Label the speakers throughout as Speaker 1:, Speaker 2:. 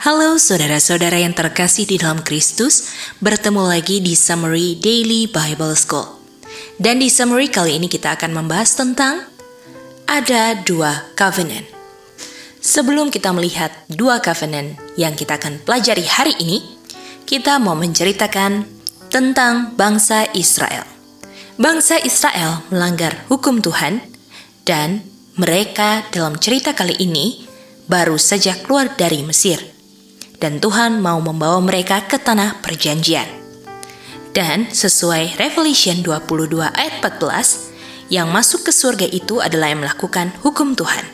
Speaker 1: Halo saudara-saudara yang terkasih di dalam Kristus, bertemu lagi di Summary Daily Bible School. Dan di summary kali ini kita akan membahas tentang ada 2 covenant. Sebelum kita melihat 2 covenant yang kita akan pelajari hari ini, kita mau menceritakan tentang bangsa Israel. Bangsa Israel melanggar hukum Tuhan dan mereka dalam cerita kali ini baru saja keluar dari Mesir. Dan Tuhan mau membawa mereka ke tanah perjanjian. Dan sesuai Revelation 22 ayat 14, yang masuk ke surga itu adalah yang melakukan hukum Tuhan.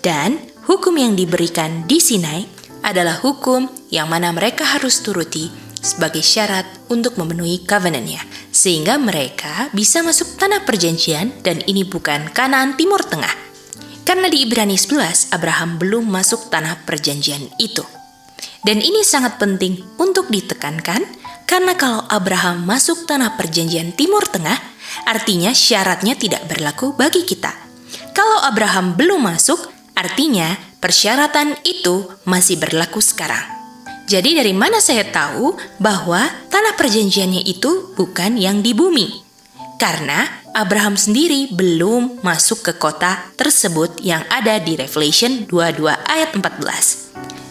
Speaker 1: Dan hukum yang diberikan di Sinai adalah hukum yang mana mereka harus turuti sebagai syarat untuk memenuhi covenant-nya. Sehingga mereka bisa masuk tanah perjanjian dan ini bukan Kanaan Timur Tengah. Karena di Ibrani 11, Abraham belum masuk tanah perjanjian itu. Dan ini sangat penting untuk ditekankan, karena kalau Abraham masuk tanah perjanjian Timur Tengah, artinya syaratnya tidak berlaku bagi kita. Kalau Abraham belum masuk, artinya persyaratan itu masih berlaku sekarang. Jadi dari mana saya tahu bahwa tanah perjanjiannya itu bukan yang di bumi? Karena Abraham sendiri belum masuk ke kota tersebut yang ada di Revelation 22 ayat 14.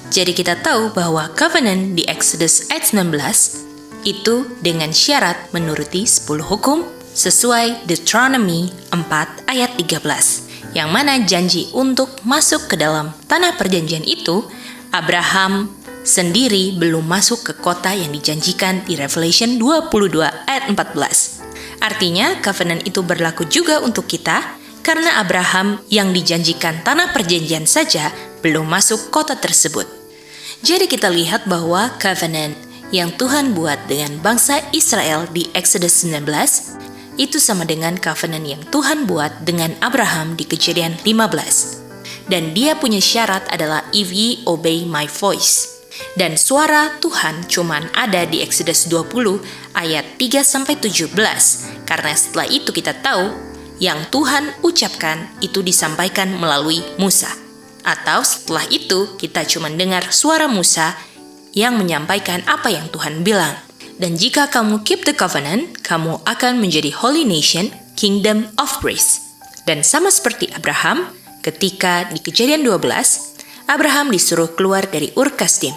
Speaker 1: Jadi kita tahu bahwa covenant di Exodus ayat 19 itu dengan syarat menuruti 10 hukum sesuai Deuteronomy 4 ayat 13. Yang mana janji untuk masuk ke dalam tanah perjanjian itu, Abraham sendiri belum masuk ke kota yang dijanjikan di Revelation 22 ayat 14. Artinya covenant itu berlaku juga untuk kita karena Abraham yang dijanjikan tanah perjanjian saja belum masuk kota tersebut. Jadi kita lihat bahwa covenant yang Tuhan buat dengan bangsa Israel di Exodus 19 itu sama dengan covenant yang Tuhan buat dengan Abraham di Kejadian 15. Dan dia punya syarat adalah if ye obey my voice. Dan suara Tuhan cuman ada di Exodus 20 ayat 3-17. Karena setelah itu kita tahu yang Tuhan ucapkan itu disampaikan melalui Musa. Atau setelah itu kita cuma dengar suara Musa yang menyampaikan apa yang Tuhan bilang. Dan jika kamu keep the covenant, kamu akan menjadi holy nation, kingdom of priests. Dan sama seperti Abraham, ketika di Kejadian 12, Abraham disuruh keluar dari Ur Kasdim.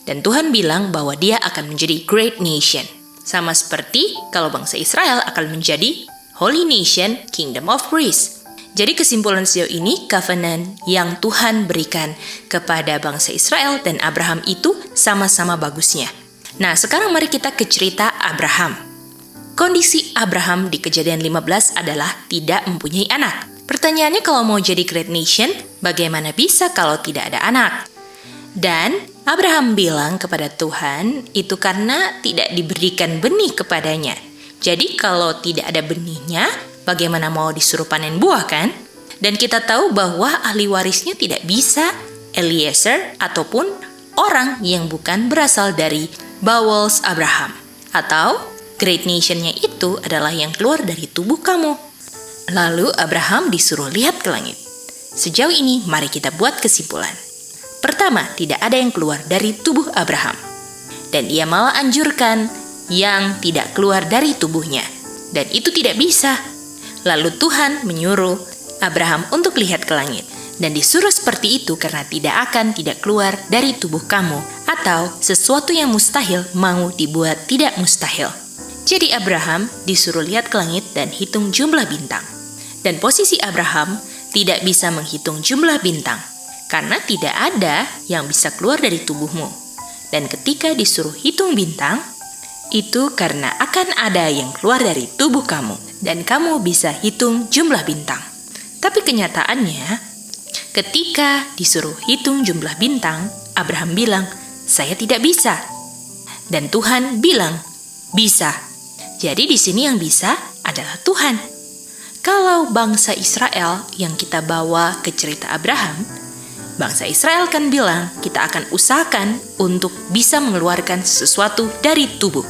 Speaker 1: Dan Tuhan bilang bahwa dia akan menjadi great nation. Sama seperti kalau bangsa Israel akan menjadi holy nation, kingdom of priests. Jadi kesimpulan sejauh ini, covenant yang Tuhan berikan kepada bangsa Israel dan Abraham itu sama-sama bagusnya. Nah, sekarang mari kita ke cerita Abraham. Kondisi Abraham di Kejadian 15 adalah tidak mempunyai anak. Pertanyaannya, kalau mau jadi great nation, bagaimana bisa kalau tidak ada anak? Dan Abraham bilang kepada Tuhan, itu karena tidak diberikan benih kepadanya. Jadi kalau tidak ada benihnya, bagaimana mau disuruh panen buah kan? Dan kita tahu bahwa ahli warisnya tidak bisa Eliezer ataupun orang yang bukan berasal dari bowels Abraham. Atau great nation-nya itu adalah yang keluar dari tubuh kamu. Lalu Abraham disuruh lihat ke langit. Sejauh ini mari kita buat kesimpulan. Pertama, tidak ada yang keluar dari tubuh Abraham. Dan ia malah anjurkan yang tidak keluar dari tubuhnya. Dan itu tidak bisa. Lalu Tuhan menyuruh Abraham untuk lihat ke langit. Dan disuruh seperti itu karena tidak keluar dari tubuh kamu. Atau sesuatu yang mustahil mau dibuat tidak mustahil. Jadi Abraham disuruh lihat ke langit dan hitung jumlah bintang. Dan posisi Abraham tidak bisa menghitung jumlah bintang. Karena tidak ada yang bisa keluar dari tubuhmu. Dan ketika disuruh hitung bintang, itu karena akan ada yang keluar dari tubuh kamu. Dan kamu bisa hitung jumlah bintang. Tapi kenyataannya, ketika disuruh hitung jumlah bintang, Abraham bilang, saya tidak bisa. Dan Tuhan bilang, bisa. Jadi di sini yang bisa adalah Tuhan. Kalau bangsa Israel yang kita bawa ke cerita Abraham, bangsa Israel kan bilang, kita akan usahakan untuk bisa mengeluarkan sesuatu dari tubuh.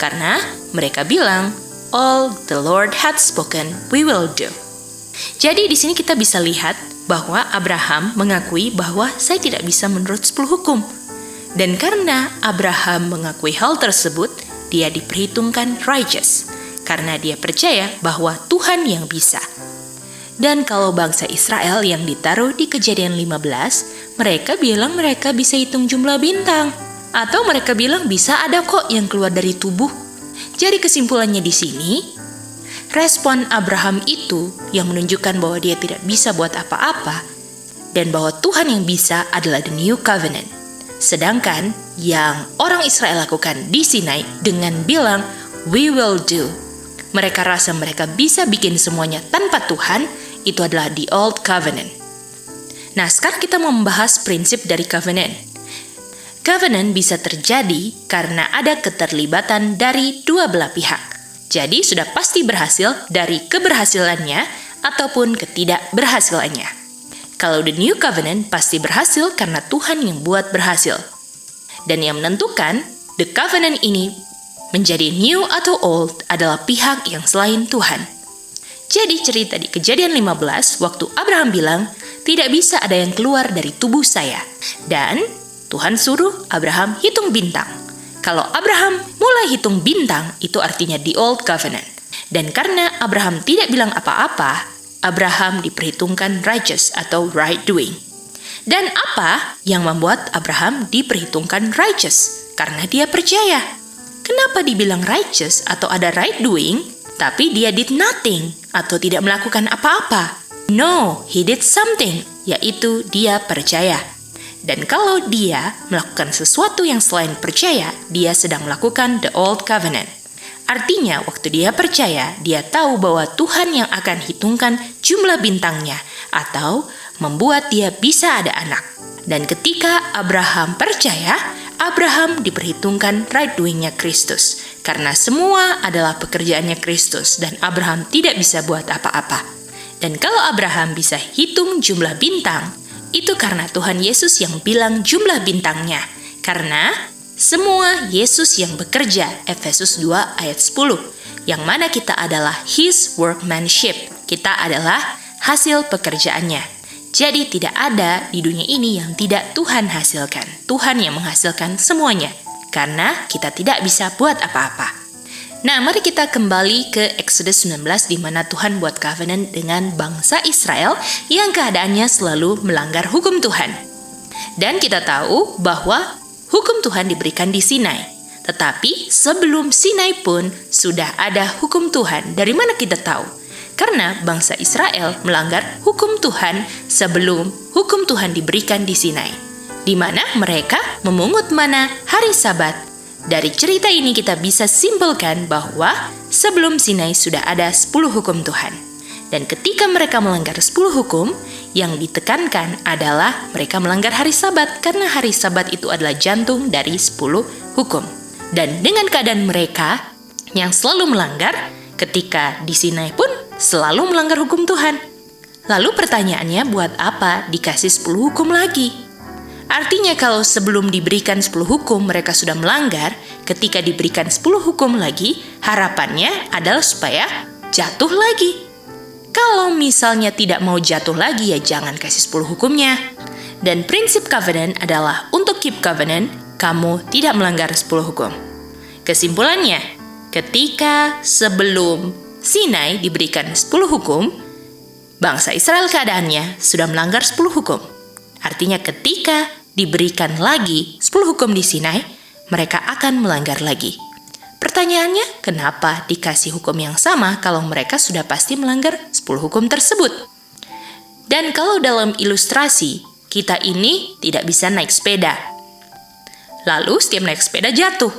Speaker 1: Karena mereka bilang, all the Lord had spoken, we will do. Jadi di sini kita bisa lihat bahwa Abraham mengakui bahwa saya tidak bisa menurut 10 hukum. Dan karena Abraham mengakui hal tersebut, dia diperhitungkan righteous, karena dia percaya bahwa Tuhan yang bisa. Dan kalau bangsa Israel yang ditaruh di Kejadian 15, mereka bilang mereka bisa hitung jumlah bintang. Atau mereka bilang bisa ada kok yang keluar dari tubuh. Jadi kesimpulannya di sini, respon Abraham itu yang menunjukkan bahwa dia tidak bisa buat apa-apa, dan bahwa Tuhan yang bisa adalah the new covenant. Sedangkan yang orang Israel lakukan di Sinai dengan bilang, we will do. Mereka rasa mereka bisa bikin semuanya tanpa Tuhan, itu adalah the old covenant. Nah, sekarang kita membahas prinsip dari covenant. Covenant bisa terjadi karena ada keterlibatan dari dua belah pihak. Jadi sudah pasti berhasil dari keberhasilannya ataupun ketidakberhasilannya. Kalau the new covenant pasti berhasil karena Tuhan yang buat berhasil. Dan yang menentukan the covenant ini menjadi new atau old adalah pihak yang selain Tuhan. Jadi cerita di Kejadian 15 waktu Abraham bilang, tidak bisa ada yang keluar dari tubuh saya. Dan Tuhan suruh Abraham hitung bintang. Kalau Abraham mulai hitung bintang, itu artinya the old covenant. Dan karena Abraham tidak bilang apa-apa, Abraham diperhitungkan righteous atau right doing. Dan apa yang membuat Abraham diperhitungkan righteous? Karena dia percaya. Kenapa dibilang righteous atau ada right doing, tapi dia did nothing atau tidak melakukan apa-apa? No, he did something, yaitu dia percaya. Dan kalau dia melakukan sesuatu yang selain percaya, dia sedang melakukan the old covenant. Artinya, waktu dia percaya, dia tahu bahwa Tuhan yang akan hitungkan jumlah bintangnya atau membuat dia bisa ada anak. Dan ketika Abraham percaya, Abraham diperhitungkan right doing-nya Kristus. Karena semua adalah pekerjaannya Kristus dan Abraham tidak bisa buat apa-apa. Dan kalau Abraham bisa hitung jumlah bintang, itu karena Tuhan Yesus yang bilang jumlah bintangnya. Karena semua Yesus yang bekerja, Efesus 2 ayat 10. Yang mana kita adalah His workmanship. Kita adalah hasil pekerjaannya. Jadi tidak ada di dunia ini yang tidak Tuhan hasilkan. Tuhan yang menghasilkan semuanya. Karena kita tidak bisa buat apa-apa. Nah, mari kita kembali ke Exodus 19 di mana Tuhan buat covenant dengan bangsa Israel yang keadaannya selalu melanggar hukum Tuhan. Dan kita tahu bahwa hukum Tuhan diberikan di Sinai. Tetapi sebelum Sinai pun sudah ada hukum Tuhan. Dari mana kita tahu? Karena bangsa Israel melanggar hukum Tuhan sebelum hukum Tuhan diberikan di Sinai. Di mana mereka memungut mana hari Sabat. Dari cerita ini kita bisa simpulkan bahwa sebelum Sinai sudah ada 10 hukum Tuhan. Dan ketika mereka melanggar 10 hukum, yang ditekankan adalah mereka melanggar hari Sabat karena hari Sabat itu adalah jantung dari 10 hukum. Dan dengan keadaan mereka yang selalu melanggar, ketika di Sinai pun selalu melanggar hukum Tuhan. Lalu pertanyaannya, buat apa dikasih 10 hukum lagi? Artinya kalau sebelum diberikan 10 hukum mereka sudah melanggar, ketika diberikan 10 hukum lagi, harapannya adalah supaya jatuh lagi. Kalau misalnya tidak mau jatuh lagi, ya jangan kasih 10 hukumnya. Dan prinsip covenant adalah untuk keep covenant, kamu tidak melanggar 10 hukum. Kesimpulannya, ketika sebelum Sinai diberikan 10 hukum, bangsa Israel keadaannya sudah melanggar 10 hukum. Artinya ketika diberikan lagi 10 hukum di Sinai, mereka akan melanggar lagi. Pertanyaannya, kenapa dikasih hukum yang sama kalau mereka sudah pasti melanggar 10 hukum tersebut? Dan kalau dalam ilustrasi, kita ini tidak bisa naik sepeda. Lalu setiap naik sepeda jatuh.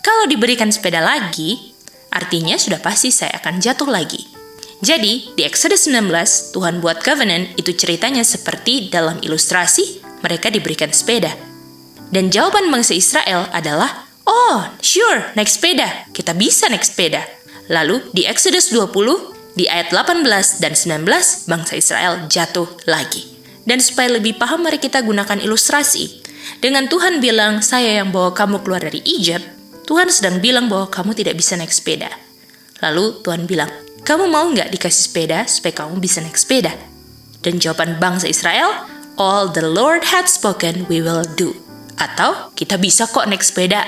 Speaker 1: Kalau diberikan sepeda lagi, artinya sudah pasti saya akan jatuh lagi. Jadi, di Exodus 19, Tuhan buat covenant itu ceritanya seperti dalam ilustrasi, mereka diberikan sepeda. Dan jawaban bangsa Israel adalah, oh, sure, naik sepeda. Kita bisa naik sepeda. Lalu, di Exodus 20, di ayat 18 dan 19, bangsa Israel jatuh lagi. Dan supaya lebih paham, mari kita gunakan ilustrasi. Dengan Tuhan bilang, saya yang bawa kamu keluar dari Egypt, Tuhan sedang bilang bahwa kamu tidak bisa naik sepeda. Lalu Tuhan bilang, kamu mau nggak dikasih sepeda supaya kamu bisa naik sepeda? Dan jawaban bangsa Israel, all the Lord had spoken we will do. Atau kita bisa kok naik sepeda.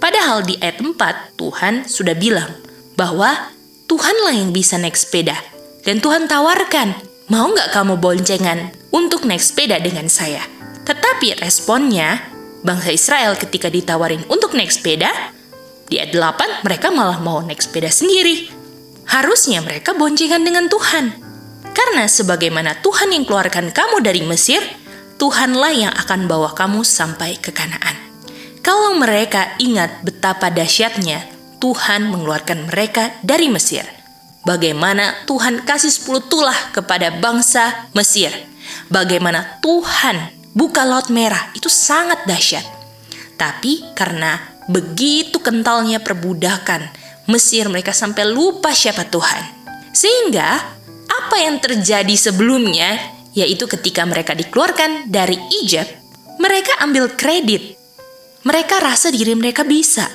Speaker 1: Padahal di ayat 4 Tuhan sudah bilang bahwa Tuhanlah yang bisa naik sepeda. Dan Tuhan tawarkan, mau nggak kamu boncengan untuk naik sepeda dengan saya? Tetapi responnya, bangsa Israel ketika ditawarin untuk naik sepeda, di ayat 8 mereka malah mau naik sepeda sendiri. Harusnya mereka boncengan dengan Tuhan. Karena sebagaimana Tuhan yang keluarkan kamu dari Mesir, Tuhanlah yang akan bawa kamu sampai ke Kanaan. Kalau mereka ingat betapa dahsyatnya Tuhan mengeluarkan mereka dari Mesir. Bagaimana Tuhan kasih 10 tulah kepada bangsa Mesir. Bagaimana Tuhan buka Laut Merah, itu sangat dahsyat. Tapi karena begitu kentalnya perbudakan Mesir, mereka sampai lupa siapa Tuhan. Sehingga apa yang terjadi sebelumnya, yaitu ketika mereka dikeluarkan dari Egypt, mereka ambil kredit. Mereka rasa diri mereka bisa.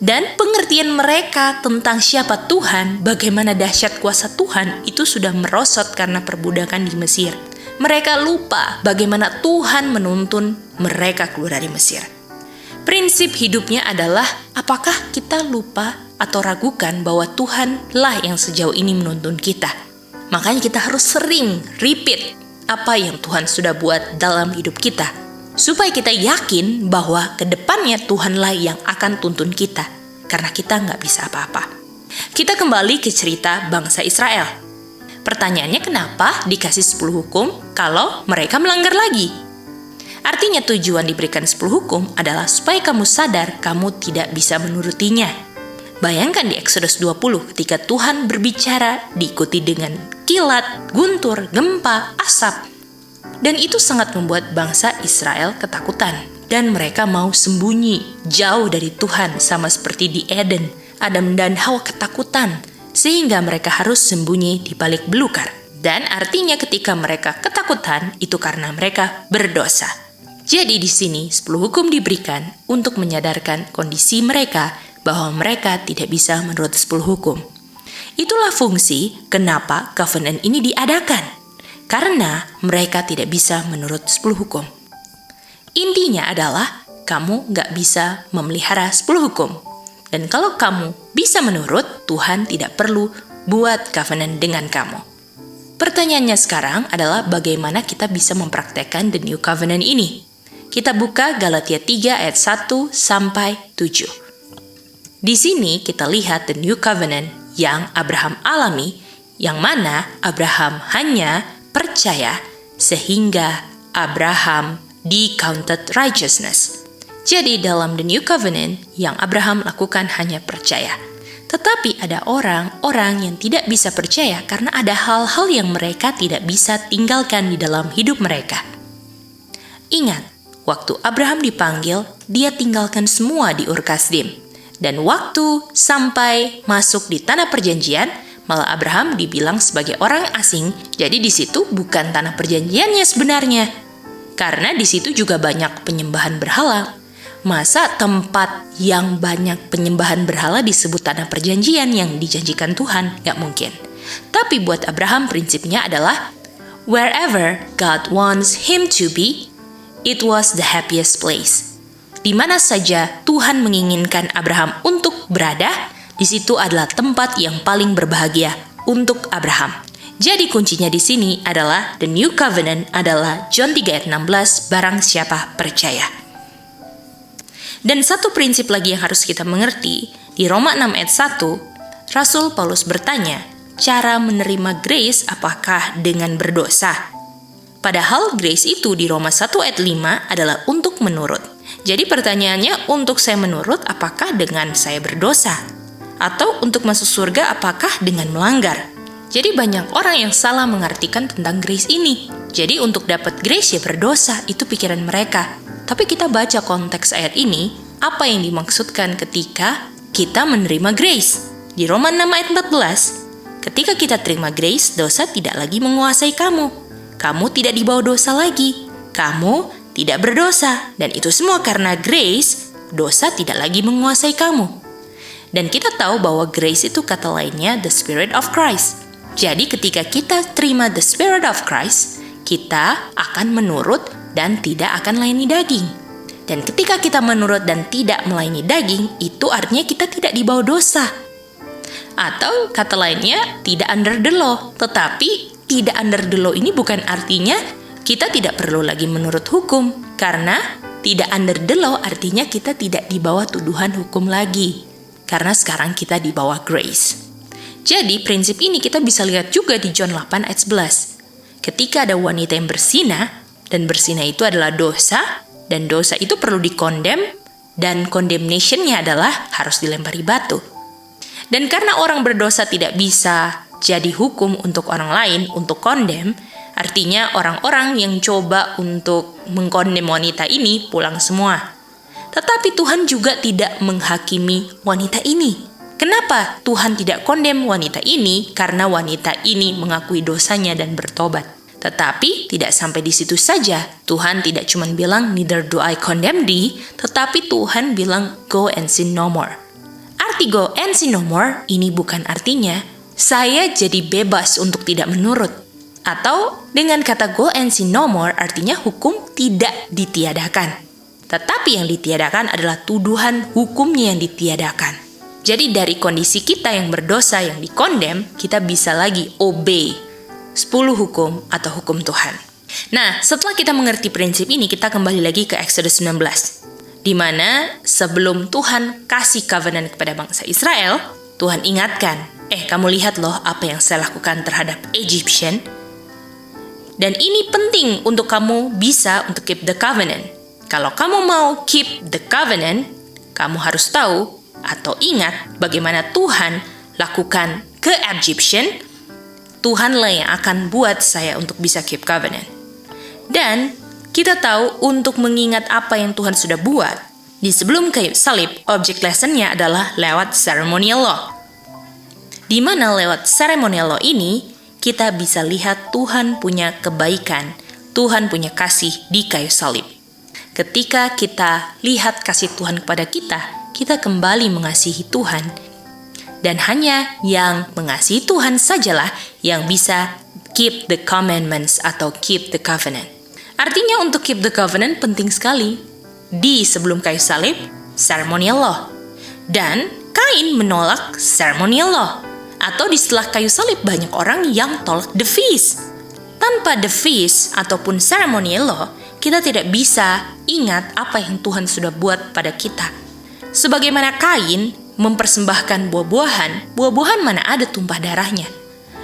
Speaker 1: Dan pengertian mereka tentang siapa Tuhan, bagaimana dahsyat kuasa Tuhan, itu sudah merosot karena perbudakan di Mesir. Mereka lupa bagaimana Tuhan menuntun mereka keluar dari Mesir. Prinsip hidupnya adalah, apakah kita lupa atau ragukan bahwa Tuhanlah yang sejauh ini menuntun kita? Makanya kita harus sering repeat apa yang Tuhan sudah buat dalam hidup kita, supaya kita yakin bahwa kedepannya Tuhanlah yang akan tuntun kita, karena kita nggak bisa apa-apa. Kita kembali ke cerita bangsa Israel. Pertanyaannya, kenapa dikasih 10 hukum kalau mereka melanggar lagi? Artinya tujuan diberikan 10 hukum adalah supaya kamu sadar kamu tidak bisa menurutinya. Bayangkan di Exodus 20 ketika Tuhan berbicara diikuti dengan kilat, guntur, gempa, asap. Dan itu sangat membuat bangsa Israel ketakutan. Dan mereka mau sembunyi jauh dari Tuhan, sama seperti di Eden. Adam dan Hawa ketakutan, sehingga mereka harus sembunyi di balik belukar. Dan artinya ketika mereka ketakutan, itu karena mereka berdosa. Jadi di sini 10 hukum diberikan untuk menyadarkan kondisi mereka bahwa mereka tidak bisa menurut 10 hukum. Itulah fungsi kenapa covenant ini diadakan. Karena mereka tidak bisa menurut 10 hukum. Intinya adalah kamu gak bisa memelihara 10 hukum. Dan kalau kamu bisa menurut, Tuhan tidak perlu buat covenant dengan kamu. Pertanyaannya sekarang adalah bagaimana kita bisa mempraktekkan the new covenant ini. Kita buka Galatia 3 ayat 1 sampai 7. Di sini kita lihat the new covenant yang Abraham alami, yang mana Abraham hanya percaya sehingga Abraham di-counted righteousness. Jadi dalam the new covenant yang Abraham lakukan hanya percaya. Tetapi ada orang-orang yang tidak bisa percaya karena ada hal-hal yang mereka tidak bisa tinggalkan di dalam hidup mereka. Ingat, waktu Abraham dipanggil, dia tinggalkan semua di Ur Kasdim. Dan waktu sampai masuk di tanah perjanjian, malah Abraham dibilang sebagai orang asing, jadi di situ bukan tanah perjanjiannya sebenarnya. Karena di situ juga banyak penyembahan berhala. Masa tempat yang banyak penyembahan berhala disebut tanah perjanjian yang dijanjikan Tuhan? Gak mungkin. Tapi buat Abraham prinsipnya adalah, wherever God wants him to be, it was the happiest place. Di mana saja Tuhan menginginkan Abraham untuk berada, di situ adalah tempat yang paling berbahagia untuk Abraham. Jadi kuncinya di sini adalah the new covenant adalah John 3 ayat 16, barang siapa percaya. Dan satu prinsip lagi yang harus kita mengerti, di Roma 6 ayat 1, Rasul Paulus bertanya, cara menerima grace apakah dengan berdosa? Padahal grace itu di Roma 1 ayat 5 adalah untuk menurut. Jadi pertanyaannya, untuk saya menurut apakah dengan saya berdosa? Atau untuk masuk surga apakah dengan melanggar? Jadi banyak orang yang salah mengartikan tentang grace ini. Jadi untuk dapat grace ya berdosa, itu pikiran mereka. Tapi kita baca konteks ayat ini, apa yang dimaksudkan ketika kita menerima grace. Di Roma 6 ayat 14, ketika kita terima grace, dosa tidak lagi menguasai kamu. Kamu tidak dibawa dosa lagi. Kamu tidak berdosa. Dan itu semua karena grace, dosa tidak lagi menguasai kamu. Dan kita tahu bahwa grace itu kata lainnya the Spirit of Christ. Jadi ketika kita terima the Spirit of Christ, kita akan menurut dan tidak akan layani daging. Dan ketika kita menurut dan tidak melayani daging, itu artinya kita tidak di bawah dosa. Atau kata lainnya, tidak under the law. Tetapi tidak under the law ini bukan artinya kita tidak perlu lagi menurut hukum. Karena tidak under the law artinya kita tidak di bawah tuduhan hukum lagi. Karena sekarang kita di bawah grace. Jadi prinsip ini kita bisa lihat juga di John 8 ayat 11. Ketika ada wanita yang bersinah, dan bersinah itu adalah dosa, dan dosa itu perlu dikondem, dan condemnation-nya adalah harus dilempari batu. Dan karena orang berdosa tidak bisa jadi hukum untuk orang lain, untuk kondem, artinya orang-orang yang coba untuk mengkondem wanita ini pulang semua. Tetapi Tuhan juga tidak menghakimi wanita ini. Kenapa Tuhan tidak kondem wanita ini? Karena wanita ini mengakui dosanya dan bertobat. Tetapi tidak sampai di situ saja. Tuhan tidak cuma bilang, neither do I condemn thee, tetapi Tuhan bilang, go and sin no more. Arti go and sin no more ini bukan artinya saya jadi bebas untuk tidak menurut. Atau dengan kata go and sin no more artinya hukum tidak ditiadakan. Tetapi yang ditiadakan adalah tuduhan hukumnya yang ditiadakan. Jadi dari kondisi kita yang berdosa yang dikondem, kita bisa lagi obey 10 hukum atau hukum Tuhan. Nah, setelah kita mengerti prinsip ini, kita kembali lagi ke Exodus 19. Di mana sebelum Tuhan kasih covenant kepada bangsa Israel, Tuhan ingatkan, kamu lihat loh apa yang saya lakukan terhadap Egyptian. Dan ini penting untuk kamu bisa untuk keep the covenant. Kalau kamu mau keep the covenant, kamu harus tahu atau ingat bagaimana Tuhan lakukan ke Egyptian. Tuhanlah yang akan buat saya untuk bisa keep covenant. Dan kita tahu untuk mengingat apa yang Tuhan sudah buat. Di sebelum kayu salib, objek lessonnya adalah lewat ceremonial law. Di mana lewat ceremonial law ini, kita bisa lihat Tuhan punya kebaikan, Tuhan punya kasih di kayu salib. Ketika kita lihat kasih Tuhan kepada kita kembali mengasihi Tuhan. Dan hanya yang mengasihi Tuhan sajalah yang bisa keep the commandments atau keep the covenant. Artinya untuk keep the covenant penting sekali. Di sebelum kayu salib, ceremonial law. Dan Kain menolak ceremonial law. Atau di setelah kayu salib banyak orang yang tolak the feast. Tanpa the feast ataupun ceremonial law, kita tidak bisa ingat apa yang Tuhan sudah buat pada kita. Sebagaimana Kain mempersembahkan buah-buahan mana ada tumpah darahnya.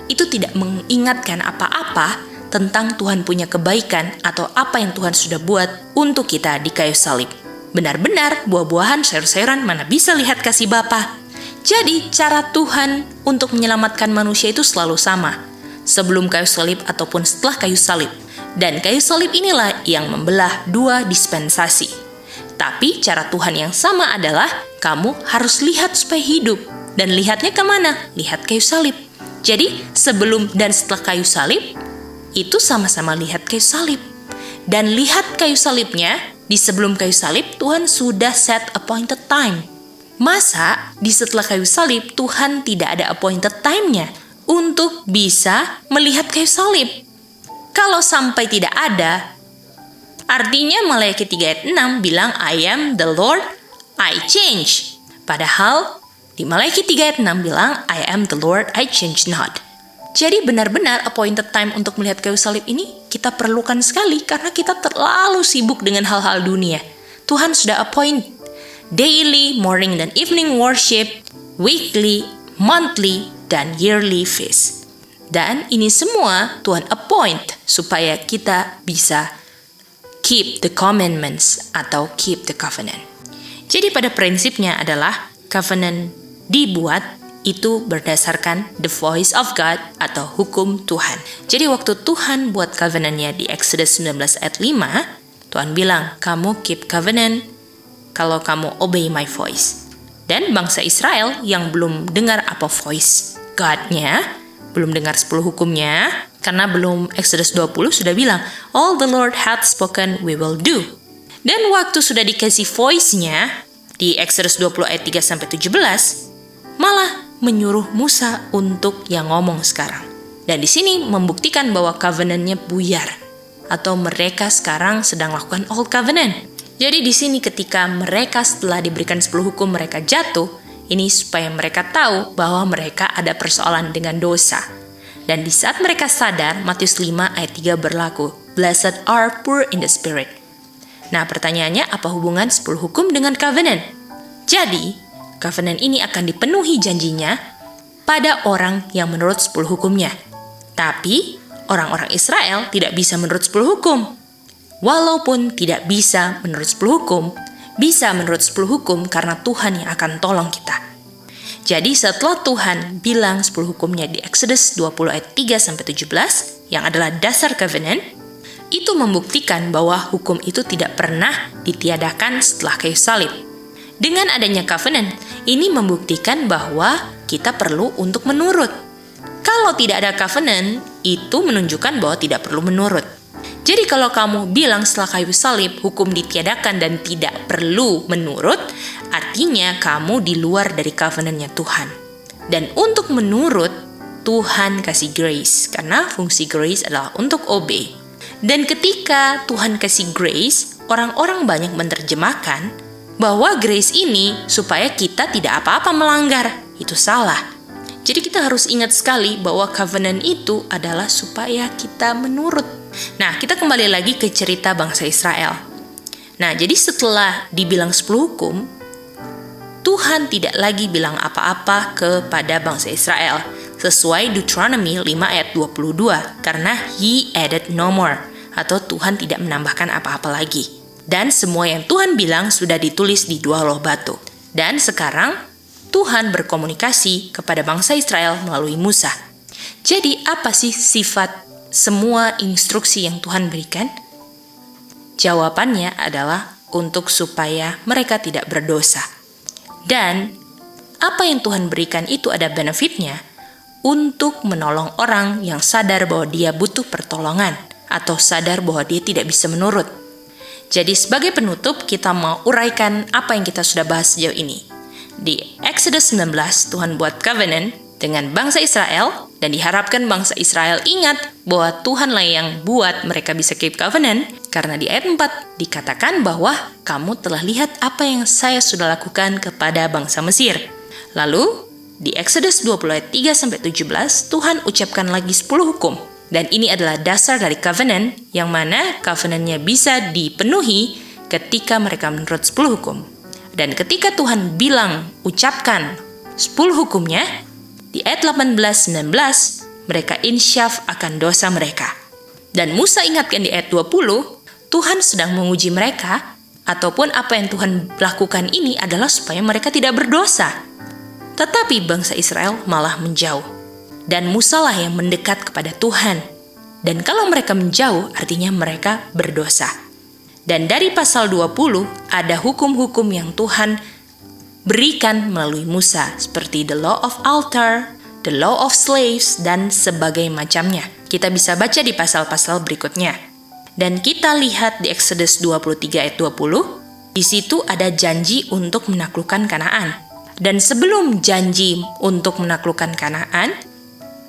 Speaker 1: Itu tidak mengingatkan apa-apa tentang Tuhan punya kebaikan atau apa yang Tuhan sudah buat untuk kita di kayu salib. Benar-benar buah-buahan, sayur-sayuran mana bisa lihat kasih Bapa. Jadi cara Tuhan untuk menyelamatkan manusia itu selalu sama. Sebelum kayu salib ataupun setelah kayu salib. Dan kayu salib inilah yang membelah dua dispensasi. Tapi cara Tuhan yang sama adalah kamu harus lihat supaya hidup. Dan lihatnya kemana? Lihat kayu salib. Jadi sebelum dan setelah kayu salib, itu sama-sama lihat kayu salib. Dan lihat kayu salibnya, di sebelum kayu salib, Tuhan sudah set appointed time. Masa di setelah kayu salib, Tuhan tidak ada appointed time-nya untuk bisa melihat kayu salib? Kalau sampai tidak ada, artinya Maleakhi 3 ayat 6 bilang, I am the Lord, I change. Padahal di Maleakhi 3 ayat 6 bilang, I am the Lord, I change not. Jadi benar-benar appointed time untuk melihat kayu salib ini kita perlukan sekali karena kita terlalu sibuk dengan hal-hal dunia. Tuhan sudah appoint daily, morning dan evening worship, weekly, monthly, dan yearly feast. Dan ini semua Tuhan appoint supaya kita bisa keep the commandments atau keep the covenant. Jadi pada prinsipnya adalah covenant dibuat itu berdasarkan the voice of God atau hukum Tuhan. Jadi waktu Tuhan buat covenant-nya di Exodus 19 ayat 5, Tuhan bilang, kamu keep covenant kalau kamu obey my voice. Dan bangsa Israel yang belum dengar apa voice God-nya, belum dengar 10 hukumnya, karena belum Exodus 20 sudah bilang, all the Lord hath spoken we will do. Dan waktu sudah dikasih voice-nya di Exodus 20 ayat 3-17, malah menyuruh Musa untuk yang ngomong sekarang. Dan di sini membuktikan bahwa covenant-nya buyar. Atau mereka sekarang sedang lakukan old covenant. Jadi di sini ketika mereka setelah diberikan 10 hukum mereka jatuh, ini supaya mereka tahu bahwa mereka ada persoalan dengan dosa. Dan di saat mereka sadar, Matius 5 ayat 3 berlaku, Blessed are poor in the spirit. Nah, pertanyaannya apa hubungan 10 hukum dengan covenant? Jadi, covenant ini akan dipenuhi janjinya pada orang yang menurut 10 hukumnya. Tapi, orang-orang Israel tidak bisa menurut 10 hukum. Walaupun tidak bisa menurut 10 hukum, bisa menurut 10 hukum karena Tuhan yang akan tolong kita. Jadi setelah Tuhan bilang 10 hukumnya di Exodus 20 ayat 3-17, yang adalah dasar covenant, itu membuktikan bahwa hukum itu tidak pernah ditiadakan setelah kayu salib. Dengan adanya covenant, ini membuktikan bahwa kita perlu untuk menurut. Kalau tidak ada covenant, itu menunjukkan bahwa tidak perlu menurut. Jadi kalau kamu bilang setelah kayu salib hukum ditiadakan dan tidak perlu menurut, artinya kamu di luar dari covenant-nya Tuhan. Dan untuk menurut, Tuhan kasih grace, karena fungsi grace adalah untuk obey. Dan ketika Tuhan kasih grace, orang-orang banyak menerjemahkan bahwa grace ini supaya kita tidak apa-apa melanggar. Itu salah. Jadi kita harus ingat sekali bahwa covenant itu adalah supaya kita menurut. Nah, kita kembali lagi ke cerita bangsa Israel. Nah, jadi setelah dibilang 10 hukum, Tuhan tidak lagi bilang apa-apa kepada bangsa Israel, sesuai Deuteronomy 5 ayat 22, karena He added no more, atau Tuhan tidak menambahkan apa-apa lagi. Dan semua yang Tuhan bilang sudah ditulis di 2 loh batu. Dan sekarang, Tuhan berkomunikasi kepada bangsa Israel melalui Musa. Jadi, apa sih sifat semua instruksi yang Tuhan berikan? Jawabannya adalah untuk supaya mereka tidak berdosa. Dan apa yang Tuhan berikan itu ada benefitnya untuk menolong orang yang sadar bahwa dia butuh pertolongan atau sadar bahwa dia tidak bisa menurut. Jadi sebagai penutup kita mau uraikan apa yang kita sudah bahas sejauh ini. Di Exodus 19 Tuhan buat covenant dengan bangsa Israel dan diharapkan bangsa Israel ingat bahwa Tuhanlah yang buat mereka bisa keep covenant, karena di ayat 4 dikatakan bahwa kamu telah lihat apa yang saya sudah lakukan kepada bangsa Mesir. Lalu di Exodus 20 ayat 3-17 Tuhan ucapkan lagi 10 hukum, dan ini adalah dasar dari covenant yang mana covenantnya bisa dipenuhi ketika mereka menurut 10 hukum. Dan ketika Tuhan bilang ucapkan 10 hukumnya, di ayat 18-19, mereka insyaf akan dosa mereka. Dan Musa ingatkan di ayat 20, Tuhan sedang menguji mereka, ataupun apa yang Tuhan lakukan ini adalah supaya mereka tidak berdosa. Tetapi bangsa Israel malah menjauh. Dan Musa lah yang mendekat kepada Tuhan. Dan kalau mereka menjauh, artinya mereka berdosa. Dan dari pasal 20, ada hukum-hukum yang Tuhan berikan melalui Musa, seperti the law of altar, the law of slaves, dan sebagainya macamnya. Kita bisa baca di pasal-pasal berikutnya. Dan kita lihat di Exodus 23 ayat 20, di situ ada janji untuk menaklukkan Kanaan. Dan sebelum janji untuk menaklukkan Kanaan,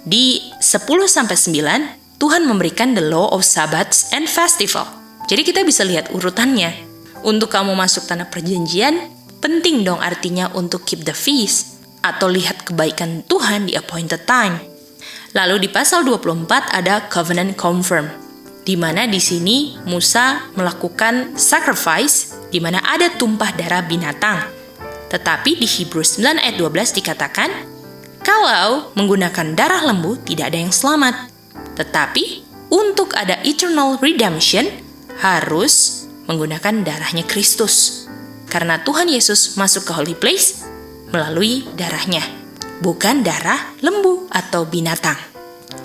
Speaker 1: di 10-9, Tuhan memberikan the law of Sabbaths and festival. Jadi kita bisa lihat urutannya. Untuk kamu masuk tanah perjanjian, penting dong artinya untuk keep the feast atau lihat kebaikan Tuhan di appointed time. Lalu di pasal 24 ada covenant confirm, di mana di sini Musa melakukan sacrifice di mana ada tumpah darah binatang. Tetapi di Hebrews 9 ayat 12 dikatakan, kalau menggunakan darah lembu tidak ada yang selamat. Tetapi untuk ada eternal redemption harus menggunakan darahnya Kristus. Karena Tuhan Yesus masuk ke holy place melalui darahnya, bukan darah lembu atau binatang.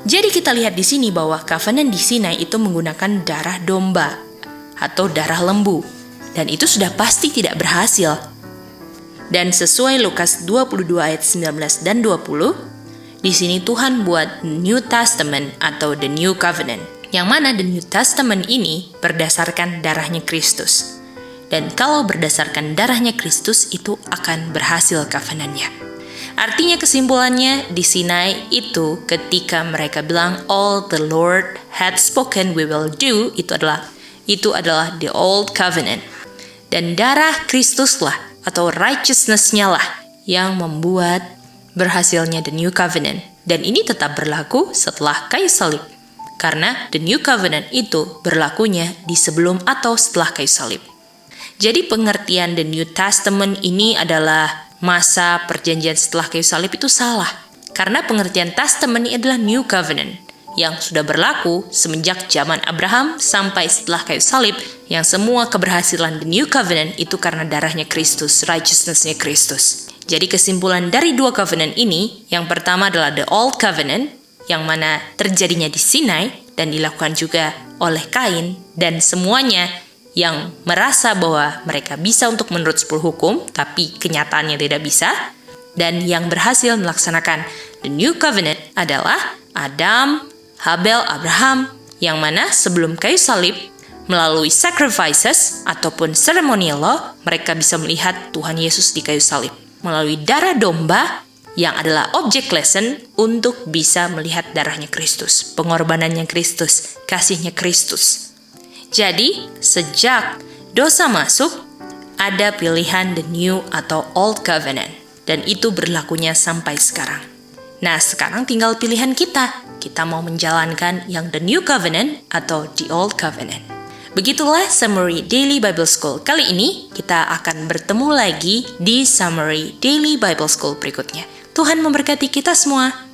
Speaker 1: Jadi kita lihat di sini bahwa covenant di Sinai itu menggunakan darah domba atau darah lembu, dan itu sudah pasti tidak berhasil. Dan sesuai Lukas 22 ayat 19 dan 20, di sini Tuhan buat New Testament atau the New Covenant, yang mana the New Testament ini berdasarkan darahnya Kristus. Dan kalau berdasarkan darahnya Kristus itu akan berhasil covenant-nya. Artinya kesimpulannya di Sinai itu ketika mereka bilang all the Lord had spoken we will do, itu adalah the old covenant. Dan darah Kristuslah atau righteousness-nya lah yang membuat berhasilnya the New Covenant. Dan ini tetap berlaku setelah kayu salib. Karena the New Covenant itu berlakunya di sebelum atau setelah kayu salib. Jadi pengertian the New Testament ini adalah masa perjanjian setelah kayu salib itu salah. Karena pengertian Testament ini adalah New Covenant yang sudah berlaku semenjak zaman Abraham sampai setelah kayu salib, yang semua keberhasilan the New Covenant itu karena darahnya Kristus, righteousness-nya Kristus. Jadi kesimpulan dari dua covenant ini, yang pertama adalah the Old Covenant, yang mana terjadinya di Sinai dan dilakukan juga oleh Kain, dan semuanya yang merasa bahwa mereka bisa untuk menurut 10 hukum, tapi kenyataannya tidak bisa, dan yang berhasil melaksanakan the New Covenant adalah Adam, Habel, Abraham, yang mana sebelum kayu salib, melalui sacrifices ataupun ceremonial law, mereka bisa melihat Tuhan Yesus di kayu salib. Melalui darah domba, yang adalah object lesson untuk bisa melihat darahnya Kristus, pengorbanannya Kristus, kasihnya Kristus. Jadi, sejak dosa masuk, ada pilihan the new atau old covenant. Dan itu berlakunya sampai sekarang. Nah, sekarang tinggal pilihan kita. Kita mau menjalankan yang the new covenant atau the old covenant. Begitulah Summary Daily Bible School. Kali ini kita akan bertemu lagi di Summary Daily Bible School berikutnya. Tuhan memberkati kita semua.